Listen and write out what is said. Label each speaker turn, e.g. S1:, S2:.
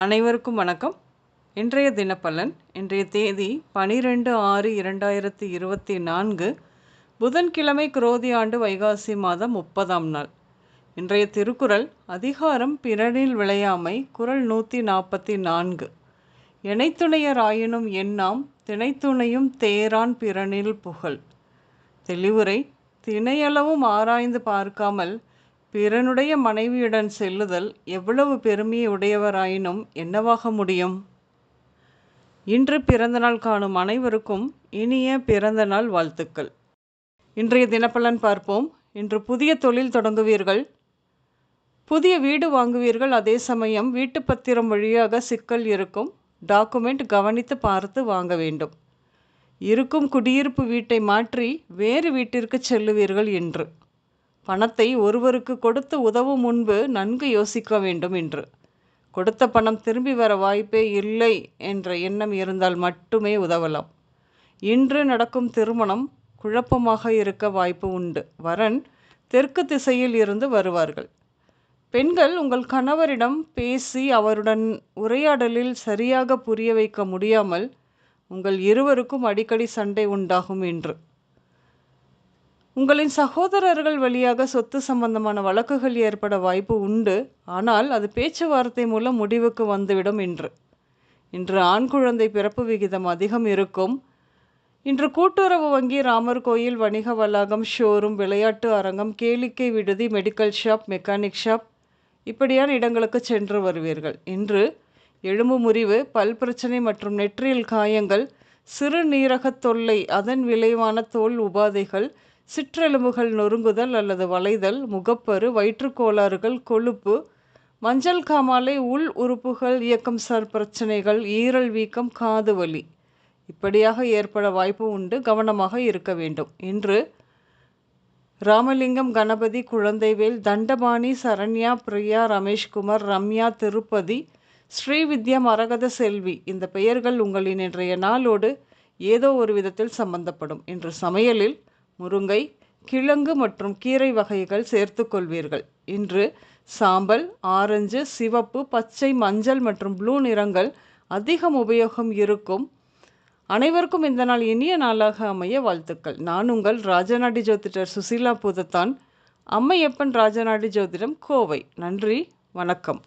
S1: அனைவருக்கும் வணக்கம். இன்றைய தினப்பலன். இன்றைய தேதி 12/6/2024 புதன்கிழமை, குரோதி ஆண்டு வைகாசி மாதம் 30ஆம் நாள். இன்றைய திருக்குறள் அதிகாரம் பிறனில் விளையாமை. குறள் 144. எனைத்துணையர் ஆயினும் எண்ணாம் தினைத்துணையும் தேரான் பிறனில் புகழ். தெளிவுரை: தினையளவும் ஆராய்ந்து பார்க்காமல் பிறனுடைய மனைவியுடன் செல்லுதல் எவ்வளவு பெருமையை உடையவராயினும் என்னவாக முடியும்? இன்று பிறந்தநாள் காணும் அனைவருக்கும் இனிய பிறந்தநாள் வாழ்த்துக்கள். இன்றைய தினப்பலன் பார்ப்போம். இன்று புதிய தொழில் தொடங்குவீர்கள், புதிய வீடு வாங்குவீர்கள். அதே சமயம் வீட்டு பத்திரம் வழியாக சிக்கல் இருக்கும். டாக்குமெண்ட் கவனித்து பார்த்து வாங்க வேண்டும். இருக்கும் குடியிருப்பு வீட்டை மாற்றி வேறு வீட்டிற்கு செல்லுவீர்கள். என்று பணத்தை ஒருவருக்கு கொடுத்து உதவும் முன்பு நன்கு யோசிக்க வேண்டும். என்று கொடுத்த பணம் திரும்பி வர வாய்ப்பே இல்லை என்ற எண்ணம் இருந்தால் மட்டுமே உதவலாம். இன்று நடக்கும் திருமணம் குழப்பமாக இருக்க வாய்ப்பு உண்டு. வரன் தெற்கு திசையில் இருந்து வருவார்கள். பெண்கள் உங்கள் கணவரிடம் பேசி அவருடன் உரையாடலில் சரியாக புரிய வைக்க முடியாமல் உங்கள் இருவருக்கும் அடிக்கடி சண்டை உண்டாகும். என்று உங்களின் சகோதரர்கள் வழியாக சொத்து சம்பந்தமான வழக்குகள் ஏற்பட வாய்ப்பு உண்டு. ஆனால் அது பேச்சுவார்த்தை மூலம் முடிவுக்கு வந்துவிடும். இன்று ஆண் குழந்தை பிறப்பு விகிதம் அதிகம் இருக்கும். இன்று கூட்டுறவு வங்கி, ராமர் கோயில், வணிக வளாகம், ஷோரூம், விளையாட்டு அரங்கம், கேளிக்கை விடுதி, மெடிக்கல் ஷாப், மெக்கானிக் ஷாப் இப்படியான இடங்களுக்கு சென்று வருவீர்கள். இன்று எலும்பு முறிவு, பல் பிரச்சனை மற்றும் நெற்றியில் காயங்கள், சிறுநீரக தொல்லை, அதன் விளைவான தோல் உபாதைகள், சிற்றெலும்புகள் நொறுங்குதல் அல்லது வளைதல், முகப்பரு, வயிற்றுக்கோளாறுகள், கொழுப்பு, மஞ்சள் காமாலை, உள் உறுப்புகள் இயக்கம் சார் பிரச்சனைகள், ஈரல் வீக்கம், காது வலி இப்படியாக ஏற்பட வாய்ப்பு உண்டு. கவனமாக இருக்க வேண்டும். இன்று ராமலிங்கம், கணபதி, குழந்தைவேல், தண்டபாணி, சரண்யா, பிரியா, ரமேஷ்குமார், ரம்யா, திருப்பதி, ஸ்ரீவித்யா, மரகத செல்வி இந்த பெயர்கள் உங்களின் இன்றைய நாளோடு ஏதோ ஒரு விதத்தில் சம்பந்தப்படும். இன்று சமையலில் முருங்கை, கிழங்கு மற்றும் கீரை வகைகள் சேர்த்து கொள்வீர்கள். இன்று சாம்பல், ஆரஞ்சு, சிவப்பு, பச்சை, மஞ்சள் மற்றும் ப்ளூ நிறங்கள் அதிகம் உபயோகம் இருக்கும். அனைவருக்கும் இந்த நாள் இனிய நாளாக அமைய வாழ்த்துக்கள். நான் உங்கள் ராஜநாடி ஜோதிடர் சுசீலா பூதத்தான், அம்மையப்பன் ராஜநாடி ஜோதிடம், கோவை. நன்றி, வணக்கம்.